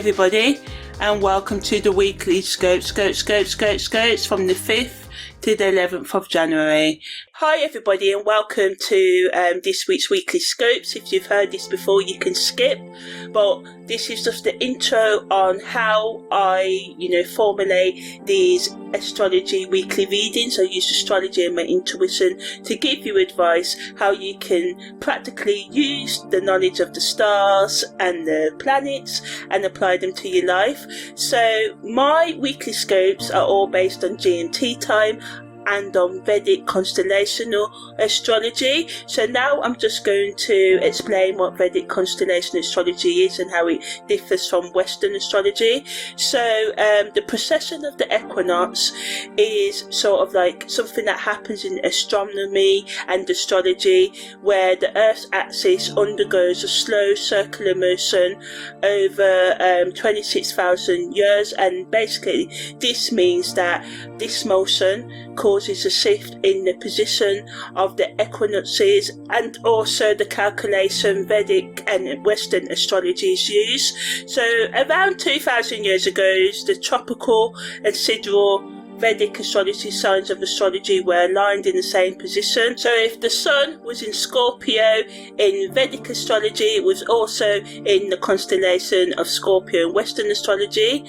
everybody, and welcome to the weekly scopes from the 5th to the 11th of January. Hi everybody, and welcome to this week's weekly scopes. If you've heard this before, you can skip, but this is just the intro on how I formulate these astrology weekly readings. I use astrology and my intuition to give you advice how you can practically use the knowledge of the stars and the planets and apply them to your life. So my weekly scopes are all based on GMT time and on Vedic Constellational Astrology. So now I'm just going to explain what Vedic Constellational Astrology is and how it differs from Western astrology. So the precession of the equinox is sort of like something that happens in astronomy and astrology, where the Earth's axis undergoes a slow circular motion over 26,000 years, and basically this means that this motion causes a shift in the position of the equinoxes, and also the calculation Vedic and Western astrologies use. So around 2,000 years ago, the tropical and sidereal Vedic astrology signs of astrology were aligned in the same position. So if the sun was in Scorpio in Vedic astrology, it was also in the constellation of Scorpio in Western astrology.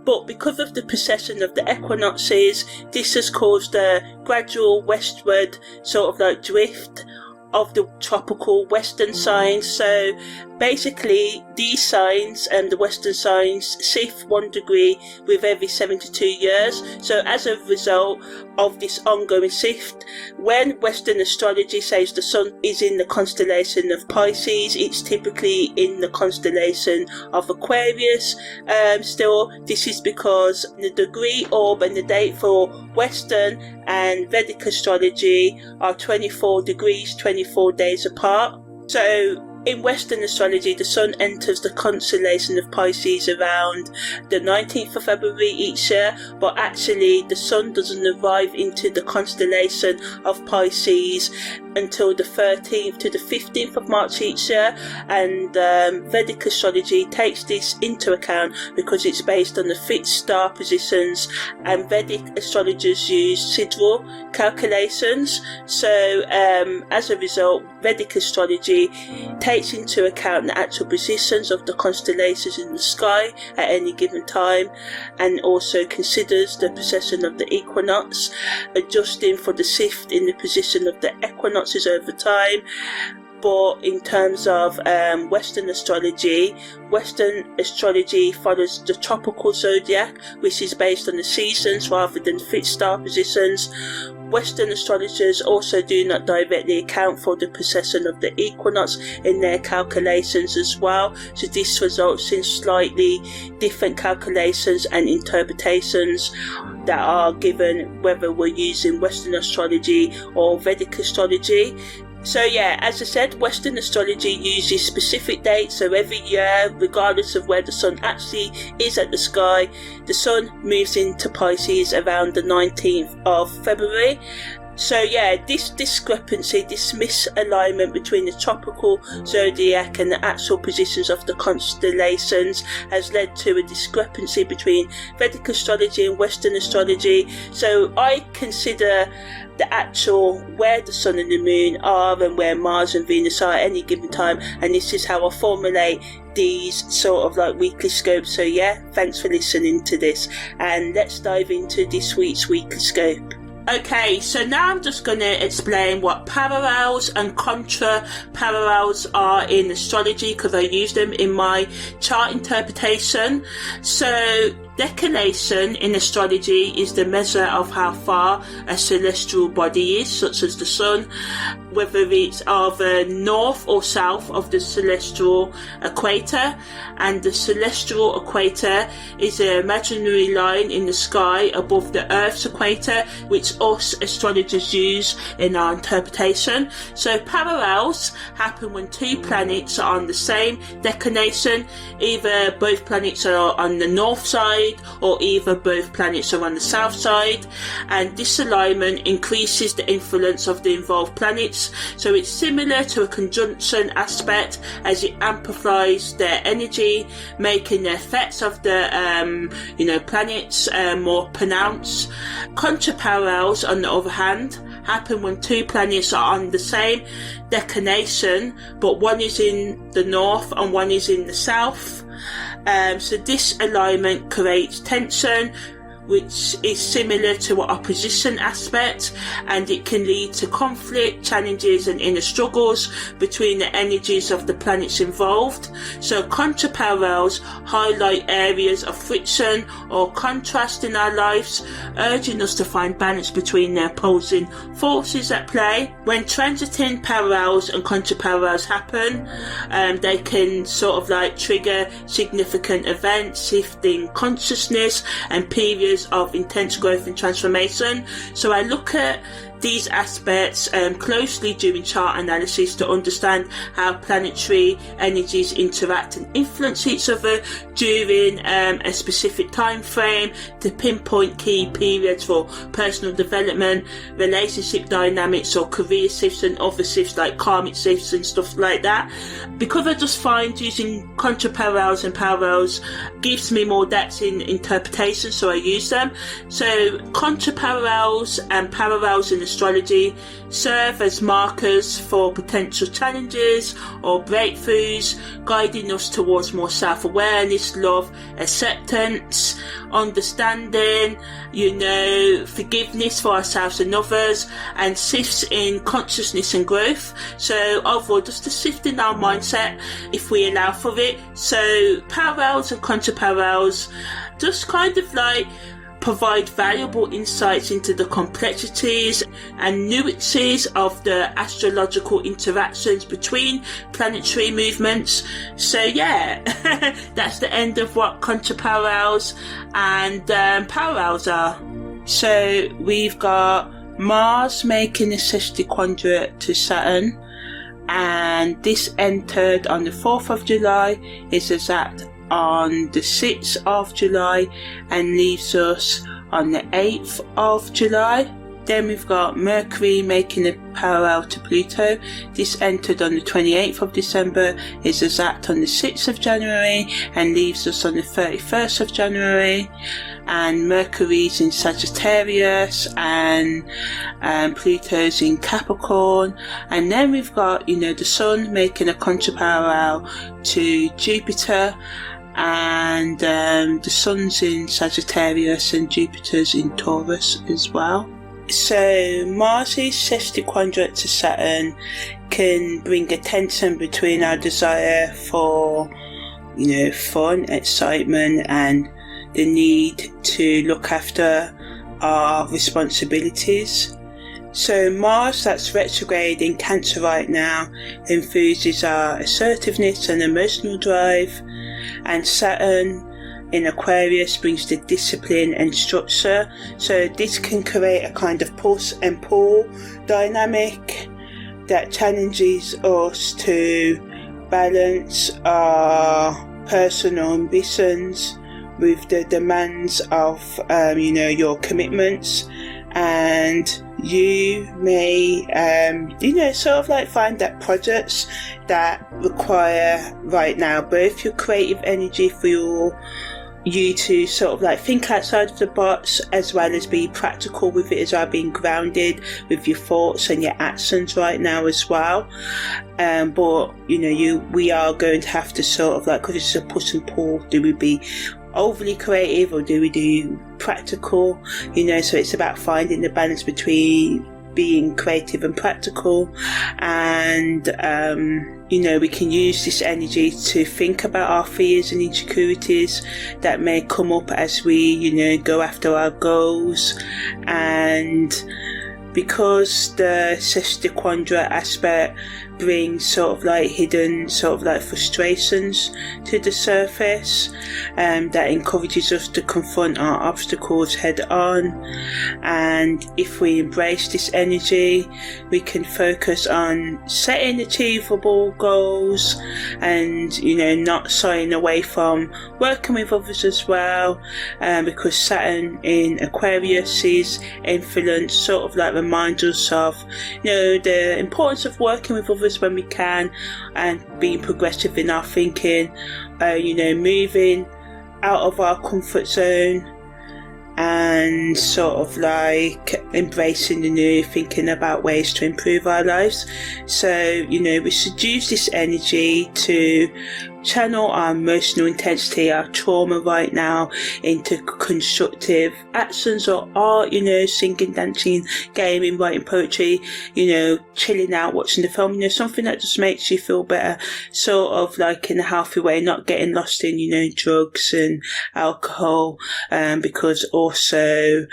But because of the precession of the equinoxes, this has caused a gradual westward sort of like drift of the tropical Western signs. So basically these signs and the Western signs shift 1 degree with every 72 years. So as a result of this ongoing shift, when Western astrology says the sun is in the constellation of Pisces, it's typically in the constellation of Aquarius. Still, this is because the degree, orb and the date for Western and Vedic astrology are 24 degrees, 24 days apart. So in Western astrology, the sun enters the constellation of Pisces around the 19th of February each year, but actually the sun doesn't arrive into the constellation of Pisces until the 13th to the 15th of March each year. And Vedic astrology takes this into account because it's based on the fixed star positions, and Vedic astrologers use sidereal calculations. So as a result, Vedic astrology takes into account the actual positions of the constellations in the sky at any given time, and also considers the precession of the equinox, adjusting for the shift in the position of the equinoxes over time. But in terms of Western astrology follows the tropical zodiac, which is based on the seasons rather than fixed star positions. Western astrologers also do not directly account for the precession of the equinox in their calculations as well, so this results in slightly different calculations and interpretations that are given whether we're using Western astrology or Vedic astrology. So yeah, as I said, Western astrology uses specific dates. So every year, regardless of where the sun actually is at the sky, the sun moves into Pisces around the 19th of February. So yeah, this discrepancy, this misalignment between the tropical zodiac and the actual positions of the constellations has led to a discrepancy between Vedic astrology and Western astrology. So I consider the actual where the sun and the moon are and where Mars and Venus are at any given time, and this is how I formulate these sort of like weekly scopes. So yeah, thanks for listening to this, and let's dive into this week's weekly scope. Okay, so now I'm just going to explain what parallels and contra-parallels are in astrology, because I use them in my chart interpretation. So declination in astrology is the measure of how far a celestial body is, such as the sun, whether it's either north or south of the celestial equator. And the celestial equator is an imaginary line in the sky above the Earth's equator, which us astrologers use in our interpretation. So parallels happen when two planets are on the same declination. Either both planets are on the north side side, or either both planets are on the south side, and this alignment increases the influence of the involved planets. So it's similar to a conjunction aspect, as it amplifies their energy, making the effects of the planets more pronounced. Contra-parallels, on the other hand, happen when two planets are on the same declination, but one is in the north and one is in the south. So this alignment creates tension, which is similar to an opposition aspect, and it can lead to conflict, challenges and inner struggles between the energies of the planets involved. So contra-parallels highlight areas of friction or contrast in our lives, urging us to find balance between the opposing forces at play. When transiting parallels and contra-parallels happen, they can sort of trigger significant events, shifting consciousness and periods of intense growth and transformation. So I look at these aspects closely during chart analysis to understand how planetary energies interact and influence each other during a specific time frame, to pinpoint key periods for personal development, relationship dynamics or career shifts, and other shifts like karmic shifts and stuff like that. Because I just find using contra-parallels and parallels gives me more depth in interpretation, so I use them. So contra-parallels and parallels in astrology serve as markers for potential challenges or breakthroughs, guiding us towards more self-awareness, love, acceptance, understanding, forgiveness for ourselves and others, and shifts in consciousness and growth. So overall, just a shift in our mindset if we allow for it. So parallels and contra-parallels just kind of provide valuable insights into the complexities and nuances of the astrological interactions between planetary movements. So yeah, that's the end of what contra-parallels and parallels are. So we've got Mars making a sextiquadrate to Saturn, and this entered on the 4th of July, is exact on the 6th of July, and leaves us on the 8th of July. Then we've got Mercury making a parallel to Pluto. This entered on the 28th of December, is exact on the 6th of January, and leaves us on the 31st of January. And Mercury's in Sagittarius, and Pluto's in Capricorn. And then we've got, the Sun making a contra-parallel to Jupiter, and the Sun's in Sagittarius and Jupiter's in Taurus as well. So Mars's sextiquadrate to Saturn can bring a tension between our desire for, fun, excitement, and the need to look after our responsibilities. So Mars, that's retrograde in Cancer right now, enthuses our assertiveness and emotional drive, and Saturn in Aquarius brings the discipline and structure. So this can create a kind of push and pull dynamic that challenges us to balance our personal ambitions with the demands of your commitments. And you may find that projects that require right now both your creative energy for you to think outside of the box, as well as be practical with it as well, being grounded with your thoughts and your actions right now as well. But we are going to have to because it's a push and pull, do we be overly creative or do we do practical? So it's about finding the balance between being creative and practical. And we can use this energy to think about our fears and insecurities that may come up as we go after our goals. And because the sextiquadrate aspect brings sort of like hidden sort of like frustrations to the surface, that encourages us to confront our obstacles head on. And if we embrace this energy, we can focus on setting achievable goals and, you know, not shying away from working with others as well, because Saturn in Aquarius's influence sort of like reminds us of, you know, the importance of working with others when we can, and being progressive in our thinking, you know, moving out of our comfort zone and sort of like embracing the new, thinking about ways to improve our lives. So, you know, we should use this energy to channel our emotional intensity, our trauma right now, into constructive actions or art, you know, singing, dancing, gaming, writing poetry, you know, chilling out, watching the film, you know, something that just makes you feel better, sort of like in a healthy way, not getting lost in, you know, drugs and alcohol, because also,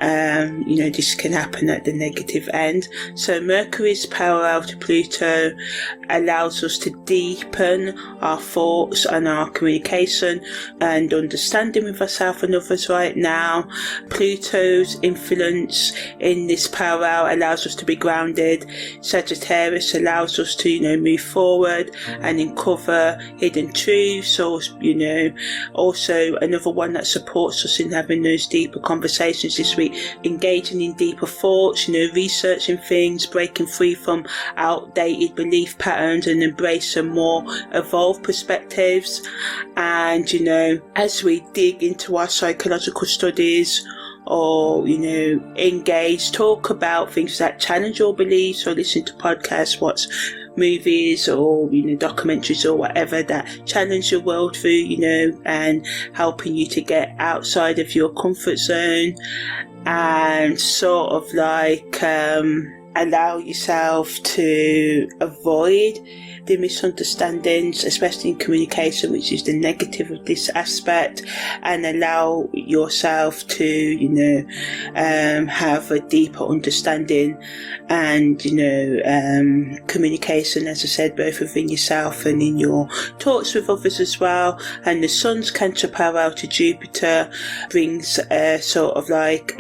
you know, this can happen at the negative end. So Mercury's parallel to Pluto allows us to deepen our thoughts and our communication and understanding with ourselves and others right now. Pluto's influence in this parallel allows us to be grounded. Sagittarius allows us to, you know, move forward and uncover hidden truths, or, you know, also another one that supports us in having those deeper conversations this week, engaging in deeper thoughts, you know, researching things, breaking free from outdated belief patterns and embracing more evolved perspectives. And, you know, as we dig into our psychological studies, or, you know, engage, talk about things that challenge your beliefs, or listen to podcasts, watch movies, or, you know, documentaries or whatever that challenge your worldview, you know, and helping you to get outside of your comfort zone and sort of like allow yourself to avoid the misunderstandings, especially in communication, which is the negative of this aspect, and allow yourself to, you know, have a deeper understanding and, you know, communication, as I said, both within yourself and in your talks with others as well. And the Sun's contra-parallel to Jupiter brings a sort of like,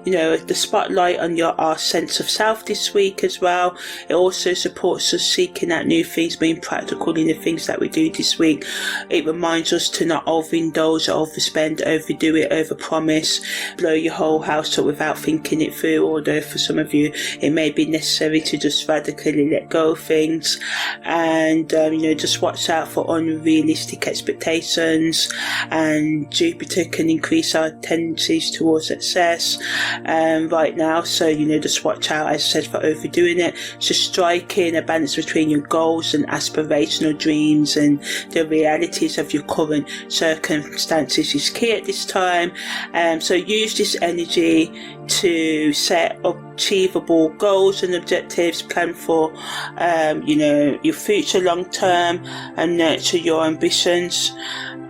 you know, the spotlight on our sense of self this week as well. It also supports us seeking out new things, being practical in the things that we do this week. It reminds us to not overindulge, overspend, overdo it, overpromise, blow your whole house up without thinking it through, although for some of you it may be necessary to just radically let go of things. And, you know, just watch out for unrealistic expectations, and Jupiter can increase our tendencies towards excess right now. So, you know, just watch out, as I said, for overdoing it. So striking a balance between your goals and aspirational dreams and the realities of your current circumstances is key at this time. So use this energy to set achievable goals and objectives, plan for, you know, your future long term, and nurture your ambitions.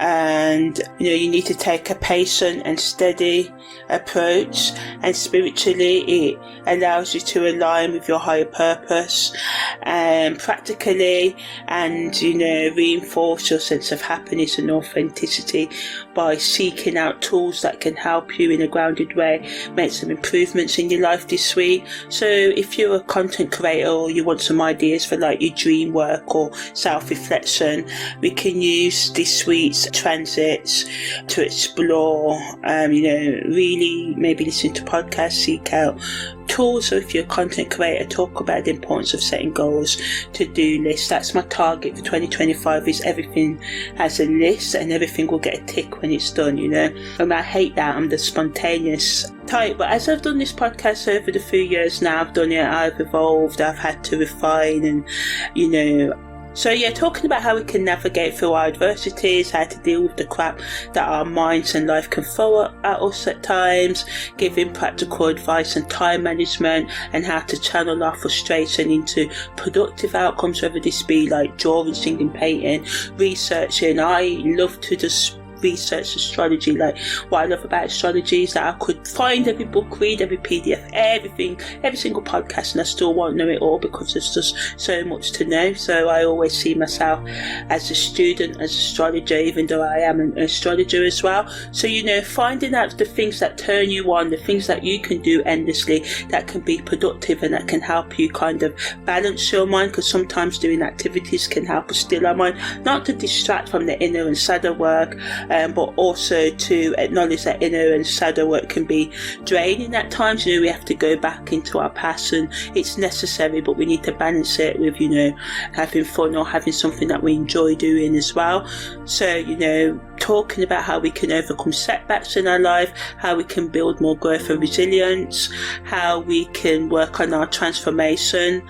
And, you know, you need to take a patient and steady approach, and spiritually it allows you to align with your higher purpose, and practically, and, you know, reinforce your sense of happiness and authenticity by seeking out tools that can help you in a grounded way make some improvements in your life this week. So if you're a content creator or you want some ideas for like your dream work or self-reflection, we can use this week's transits to explore, you know, really maybe listen to podcasts, seek out tools. So if you're a content creator, talk about the importance of setting goals, to-do lists. That's my target for 2025, is everything has a list and everything will get a tick when it's done, you know. And I hate that, I'm the spontaneous type, but as I've done this podcast over the few years now, I've done it, I've evolved, I've had to refine, and, you know, so yeah, talking about how we can navigate through our adversities, how to deal with the crap that our minds and life can throw at us at times, giving practical advice on time management and how to channel our frustration into productive outcomes, whether this be like drawing, singing, painting, researching. I love to just researched astrology. Like, what I love about astrology is that I could find every book, read every PDF, everything, every single podcast, and I still won't know it all because there's just so much to know. So I always see myself as a student, as an astrologer, even though I am an astrologer as well. So, you know, finding out the things that turn you on, the things that you can do endlessly that can be productive and that can help you kind of balance your mind, because sometimes doing activities can help us still our mind, not to distract from the inner and shadow work, but also to acknowledge that inner and shadow work can be draining at times. You know, we have to go back into our past, and it's necessary, but we need to balance it with, you know, having fun or having something that we enjoy doing as well. So, you know, talking about how we can overcome setbacks in our life, how we can build more growth and resilience, how we can work on our transformation,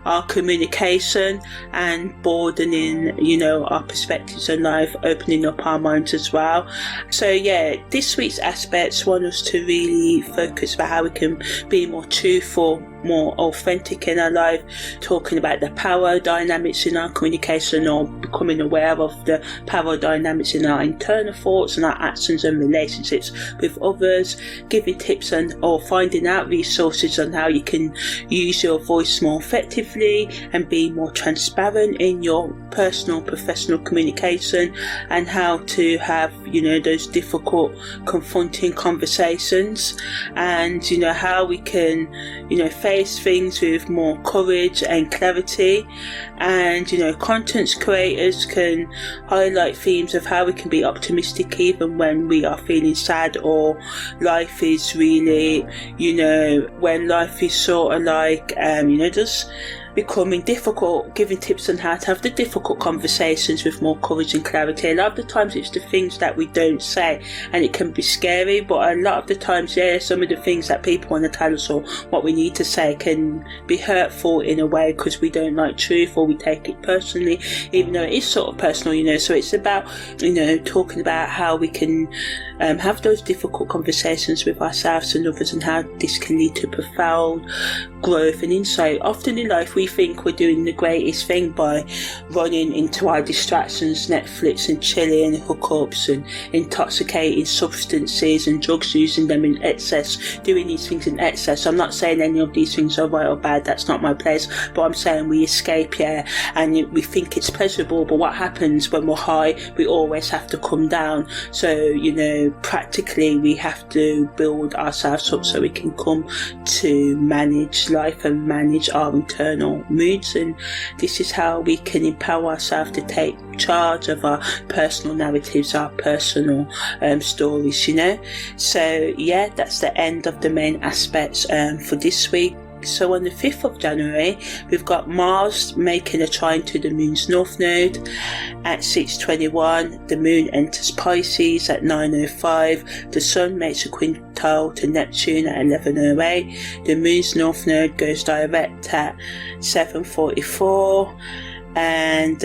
our communication, and broadening, you know, our perspectives in life, opening up our minds as well. So yeah, this week's aspects want us to really focus about how we can be more truthful, more authentic in our life, talking about the power dynamics in our communication, or becoming aware of the power dynamics in our internal thoughts and our actions and relationships with others, giving tips and or finding out resources on how you can use your voice more effectively and be more transparent in your personal professional communication, and how to have, you know, those difficult confronting conversations, and, you know, how we can, you know, face things with more courage and clarity. And, you know, content creators can highlight themes of how we can be optimistic even when we are feeling sad, or life is really, you know, when life is sort of like, you know, just becoming difficult, giving tips on how to have the difficult conversations with more courage and clarity. A lot of the times it's the things that we don't say, and it can be scary, but a lot of the times, yeah, some of the things that people want to tell us or what we need to say can be hurtful in a way because we don't like truth, or we take it personally, even though it is sort of personal, you know. So it's about, you know, talking about how we can have those difficult conversations with ourselves and others, and how this can lead to profound growth and insight. Often in life we think we're doing the greatest thing by running into our distractions, Netflix and chilling, hookups and intoxicating substances and drugs, using them in excess, doing these things in excess. I'm not saying any of these things are right or bad, that's not my place, but I'm saying we escape, yeah, and we think it's pleasurable, but what happens when we're high? We always have to come down. So, you know, practically we have to build ourselves up so we can come to manage life and manage our internal moods, and this is how we can empower ourselves to take charge of our personal narratives, our personal stories, you know. So yeah, that's the end of the main aspects for this week. So on the 5th of January, we've got Mars making a trine to the Moon's North Node at 6:21. The Moon enters Pisces at 9:05. The Sun makes a quintile to Neptune at 11:08. The Moon's North Node goes direct at 7:44. And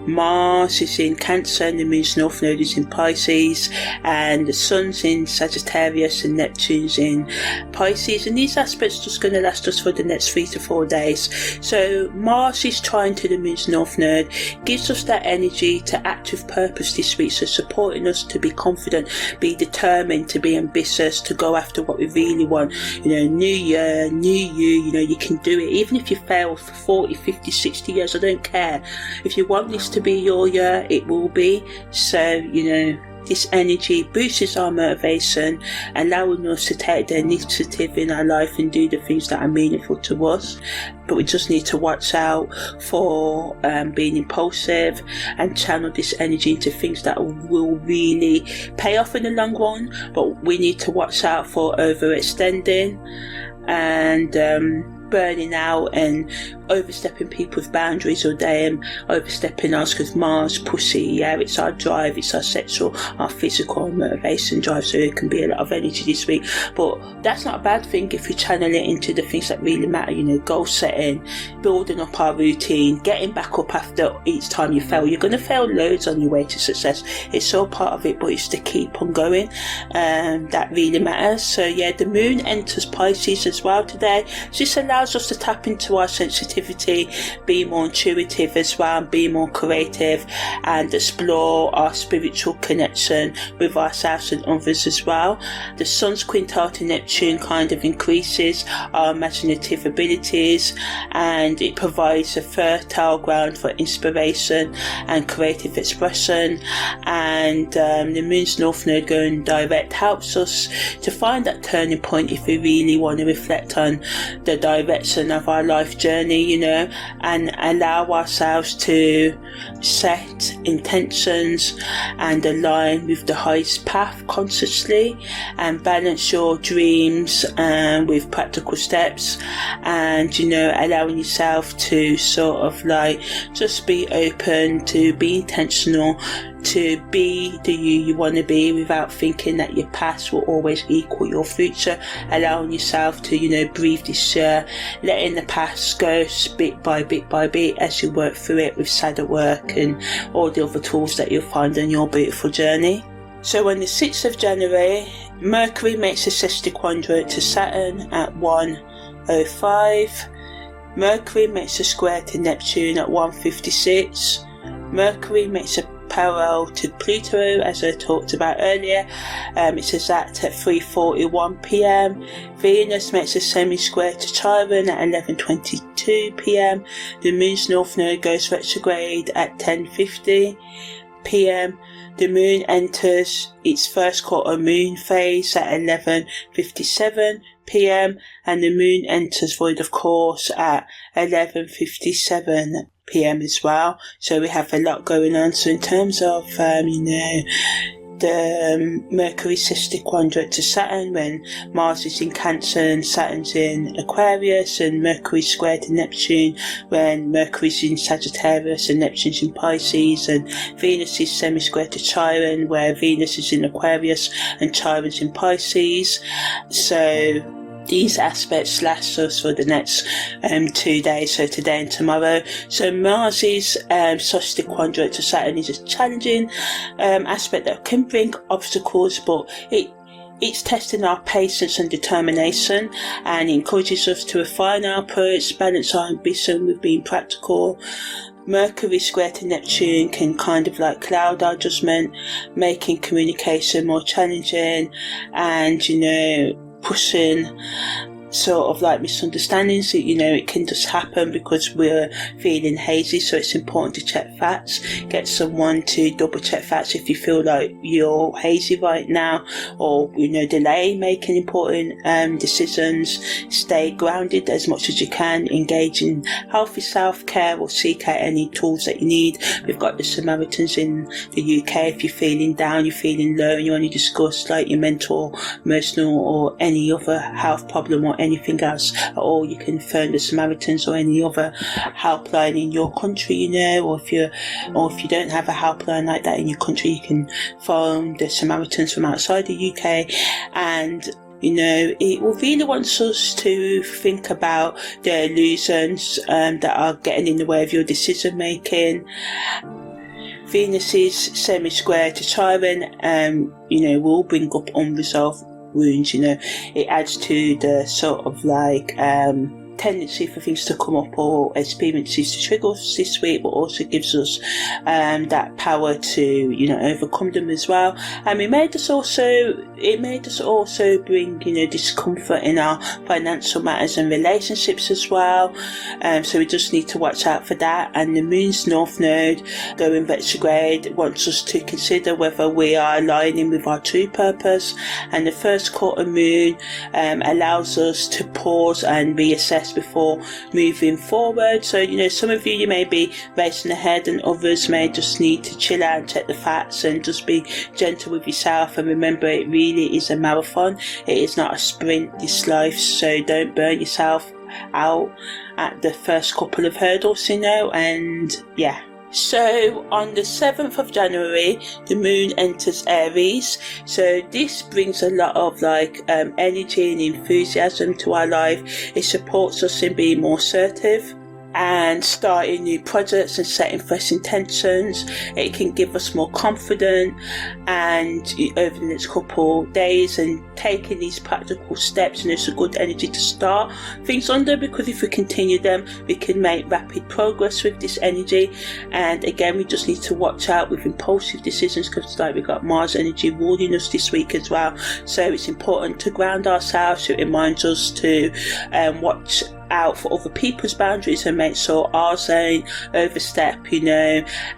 Mars is in Cancer, and the Moon's North Node is in Pisces, and the Sun's in Sagittarius and Neptune's in Pisces, and these aspects are just going to last us for the next 3 to 4 days. So Mars is trine to the Moon's North Node, gives us that energy to act with purpose this week, so supporting us to be confident, be determined, to be ambitious, to go after what we really want. You know, new year, new you know, you can do it, even if you fail for 40, 50, 60 years, I don't care. If you want this to be your year, it will be. So, you know, this energy boosts our motivation, allowing us to take the initiative in our life and do the things that are meaningful to us. But we just need to watch out for being impulsive, and channel this energy into things that will really pay off in the long run. But we need to watch out for overextending and burning out and overstepping people's boundaries, or them overstepping us, because Mars, pussy, yeah, it's our drive, it's our sexual, our physical motivation drive, so it can be a lot of energy this week. But that's not a bad thing if we channel it into the things that really matter, you know, goal setting, building up our routine, getting back up after each time you fail. You're going to fail loads on your way to success, it's all part of it, but it's to keep on going, that really matters. So yeah, the Moon enters Pisces as well today, so this allows us to tap into our sensitivity creativity, be more intuitive as well, and be more creative, and explore our spiritual connection with ourselves and others as well. The Sun's quintile to Neptune kind of increases our imaginative abilities, and it provides a fertile ground for inspiration and creative expression. And the Moon's North Node going direct helps us to find that turning point if we really want to reflect on the direction of our life journey, you know, and allow ourselves to set intentions and align with the highest path consciously, and balance your dreams with practical steps, and, you know, allowing yourself to sort of like just be open, to be intentional, to be the you want to be, without thinking that your past will always equal your future. Allowing yourself to, you know, breathe this year, letting the past go bit by bit by bit as you work through it with shadow work and all the other tools that you'll find on your beautiful journey. So on the 6th of January, Mercury makes a sesquiquadrate to Saturn at 1:05. Mercury makes a square to Neptune at 1:56. Mercury makes a parallel to Pluto, as I talked about earlier. It's exact at 3:41 p.m. Venus makes a semi-square to Chiron at 11:22 p.m. The Moon's North Node goes retrograde at 10:50 p.m. The Moon enters its first quarter moon phase at 11:57 p.m. and the Moon enters void of course at 11:57 p.m. as well. So we have a lot going on. So in terms of the Mercury sesquiquadrate to Saturn, when Mars is in Cancer and Saturn's in Aquarius, and Mercury square to Neptune when Mercury's in Sagittarius and Neptune's in Pisces, and Venus is semi-square to Chiron where Venus is in Aquarius and Chiron's in Pisces. So these aspects last us for the next 2 days, so today and tomorrow. So Mars's sesquiquadrate to Saturn is a challenging aspect that can bring obstacles, but it's testing our patience and determination, and encourages us to refine our approach, balance our ambition with being practical. Mercury square to Neptune can kind of like cloud our judgment, making communication more challenging, and, you know, pushing sort of like misunderstandings. You know, it can just happen because we're feeling hazy, so it's important to check facts. Get someone to double check facts if you feel like you're hazy right now, or, you know, delay making important decisions. Stay grounded as much as you can, engage in healthy self-care, or seek out any tools that you need. We've got the Samaritans in the UK. If you're feeling down, you're feeling low, and you want to discuss like your mental, emotional, or any other health problem or anything else at all, you can phone the Samaritans or any other helpline in your country, you know, or if you don't have a helpline like that in your country, you can phone the Samaritans from outside the UK. And, you know, it really wants us to think about the illusions that are getting in the way of your decision making. Venus's semi-square to Chiron, you know, will bring up unresolved wounds. You know, it adds to the sort of like tendency for things to come up or experiences to trigger us this week, but also gives us that power to, you know, overcome them as well. And it may just also bring, you know, discomfort in our financial matters and relationships as well. So we just need to watch out for that. And the Moon's North Node going retrograde wants us to consider whether we are aligning with our true purpose. And the first quarter moon allows us to pause and reassess before moving forward. So, you know, some of you may be racing ahead, and others may just need to chill out and check the facts and just be gentle with yourself. And remember, it really is a marathon. It is not a sprint, this life. So don't burn yourself out at the first couple of hurdles, you know. And yeah. So on the 7th of January, the moon enters Aries. So this brings a lot of like energy and enthusiasm to our life. It supports us in being more assertive and starting new projects and setting fresh intentions. It can give us more confidence and over the next couple of days, and taking these practical steps, and it's a good energy to start things under, because if we continue them we can make rapid progress with this energy. And again, we just need to watch out with impulsive decisions, because like we've got Mars energy ruling us this week as well, so it's important to ground ourselves. It reminds us to watch out for other people's boundaries and make sure ours ain't overstep,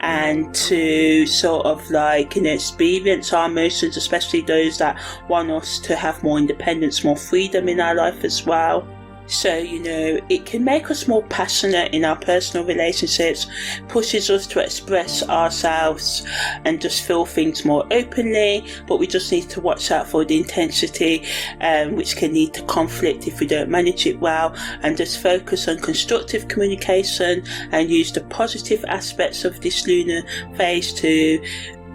and to sort of experience our emotions, especially those that want us to have more independence, more freedom in our life as well. So, it can make us more passionate in our personal relationships, pushes us to express ourselves and just feel things more openly, but we just need to watch out for the intensity, which can lead to conflict if we don't manage it well, and just focus on constructive communication and use the positive aspects of this lunar phase to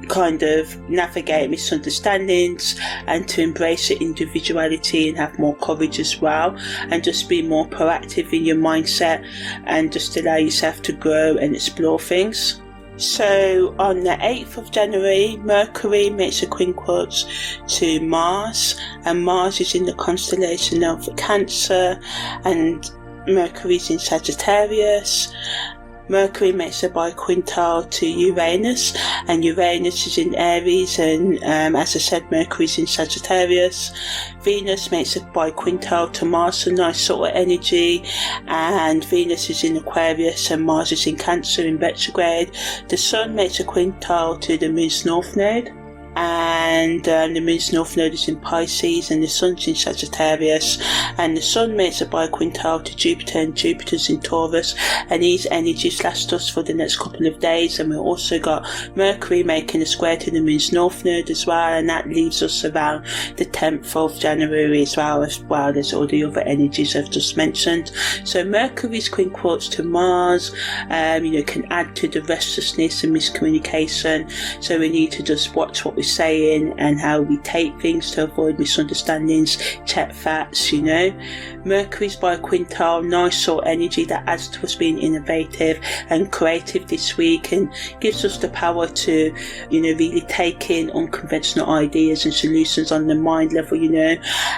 kind of navigate misunderstandings and to embrace your individuality and have more courage as well, and just be more proactive in your mindset and just allow yourself to grow and explore things. So on the 8th of January, Mercury makes a quincunx to Mars, and Mars is in the constellation of Cancer and Mercury is in Sagittarius. Mercury makes a biquintal to Uranus, and Uranus is in Aries, and as I said, Mercury is in Sagittarius. Venus makes a biquintal to Mars, so nice sort of energy, and Venus is in Aquarius and Mars is in Cancer in retrograde. The Sun makes a quintal to the Moon's North Node, and the Moon's North Node is in Pisces and the Sun's in Sagittarius, and the Sun makes a biquintal to Jupiter and Jupiter's in Taurus, and these energies last us for the next couple of days. And we've also got Mercury making a square to the Moon's North Node as well, and that leaves us around the 10th of January as well as all the other energies I've just mentioned. So Mercury's quincunx to Mars can add to the restlessness and miscommunication, so we need to just watch what we're saying and how we take things to avoid misunderstandings, check facts. Mercury's biquintal, nice sort of energy that adds to us being innovative and creative this week, and gives us the power to really take in unconventional ideas and solutions on the mind level,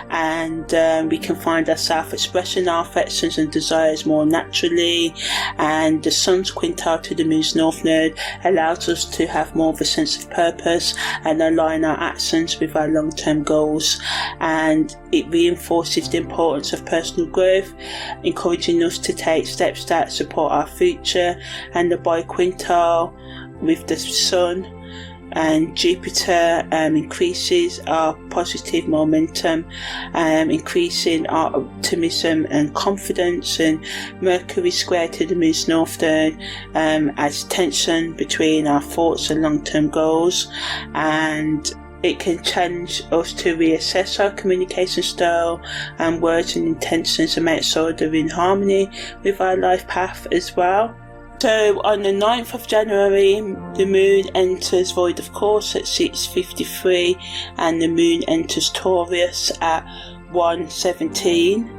and we can find ourselves expressing our affections and desires more naturally. And the Sun's quintal to the Moon's North Node allows us to have more of a sense of purpose and align our actions with our long-term goals, and it reinforces the importance of personal growth, encouraging us to take steps that support our future. And the biquintal with the Sun and Jupiter increases our positive momentum, increasing our optimism and confidence. And Mercury square to the Moon's North Node adds tension between our thoughts and long-term goals, and it can challenge us to reassess our communication style and words and intentions and make sure they're in harmony with our life path as well. So on the 9th of January, the Moon enters void of course at 6:53, and the Moon enters Taurus at 1:17.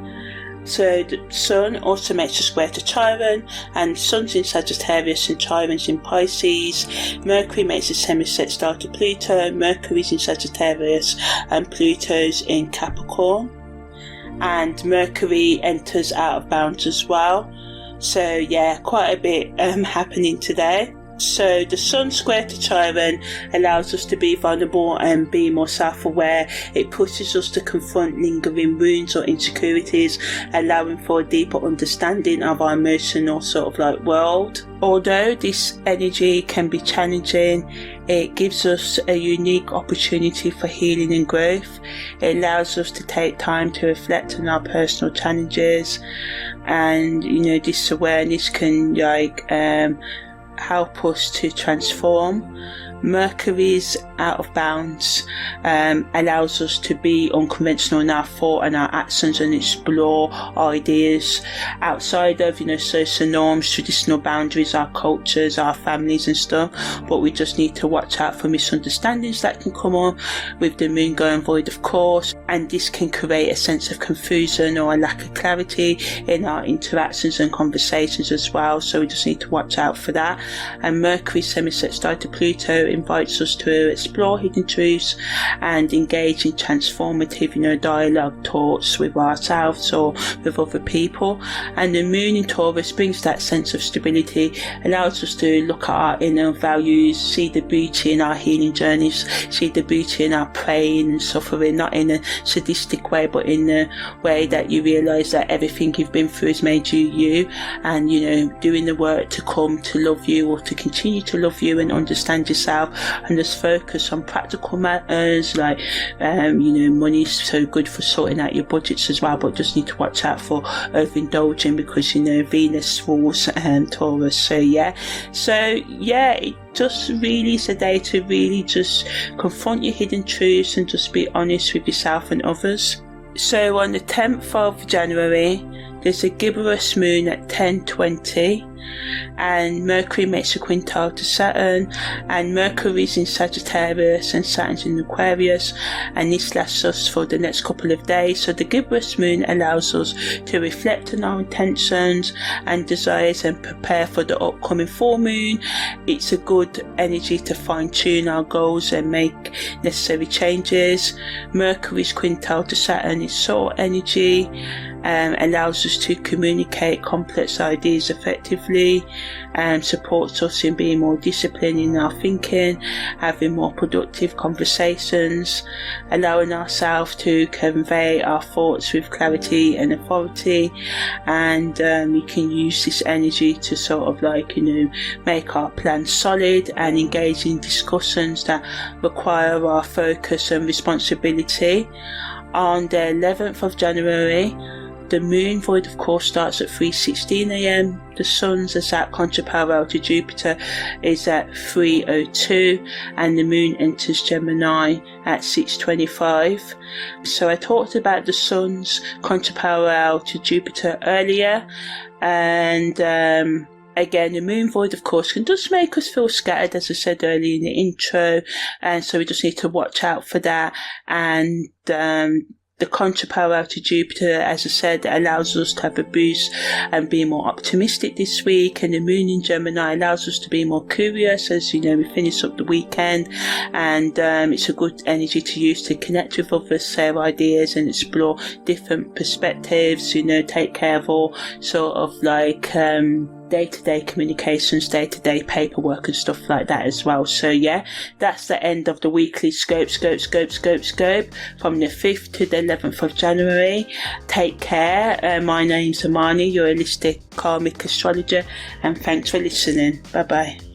So the Sun also makes a square to Chiron, and Sun's in Sagittarius and Chiron's in Pisces. Mercury makes a semi-sextile to Pluto, Mercury's in Sagittarius and Pluto's in Capricorn. And Mercury enters out of bounds as well. So yeah, quite a bit happening today. So the Sun square to Chiron allows us to be vulnerable and be more self-aware. It pushes us to confront lingering wounds or insecurities, allowing for a deeper understanding of our emotional world. Although this energy can be challenging, it gives us a unique opportunity for healing and growth. It allows us to take time to reflect on our personal challenges, and this awareness can help us to transform. Mercury's out of bounds allows us to be unconventional in our thought and our actions and explore ideas outside of, social norms, traditional boundaries, our cultures, our families and stuff. But we just need to watch out for misunderstandings that can come on with the moon going void, of course, and this can create a sense of confusion or a lack of clarity in our interactions and conversations as well. So we just need to watch out for that. And Mercury semi-sextile to Pluto invites us to explore hidden truths and engage in transformative, dialogue talks with ourselves or with other people. And the moon in Taurus brings that sense of stability, allows us to look at our inner values, see the beauty in our healing journeys, see the beauty in our pain and suffering, not in a sadistic way, but in a way that you realise that everything you've been through has made you you, and doing the work to come to love you or to continue to love you and understand yourself, and just focus on practical matters like money's so good for sorting out your budgets as well, but just need to watch out for overindulging because Venus rules Taurus. It just really is a day to really just confront your hidden truths and just be honest with yourself and others. So on the 10th of January there's a gibbous moon at 10:20 and Mercury makes a quintile to Saturn, and Mercury's in Sagittarius and Saturn's in Aquarius, and this lasts us for the next couple of days. So the gibbous moon allows us to reflect on our intentions and desires and prepare for the upcoming full moon. It's a good energy to fine tune our goals and make necessary changes. Mercury's quintile to Saturn is soul energy, allows us to communicate complex ideas effectively, supports us in being more disciplined in our thinking, having more productive conversations, allowing ourselves to convey our thoughts with clarity and authority. And we can use this energy to sort of make our plans solid and engage in discussions that require our focus and responsibility. On the 11th of January the moon void of course starts at 3:16 a.m. The sun's exact contra-parallel to Jupiter is at 3:02 and the moon enters Gemini at 6:25. So I talked about the sun's contra-parallel to Jupiter earlier, and again, the moon void, of course, can just make us feel scattered, as I said earlier in the intro, and so we just need to watch out for that. And the contra-parallel to Jupiter, as I said, allows us to have a boost and be more optimistic this week, and the moon in Gemini allows us to be more curious as we finish up the weekend, and it's a good energy to use to connect with others, share ideas and explore different perspectives, take care of all sort of day-to-day communications, day-to-day paperwork and stuff like that as well. So that's the end of the weekly scope from the 5th to the 11th of January. Take care. My name's Amani, your holistic karmic astrologer, and thanks for listening. Bye bye.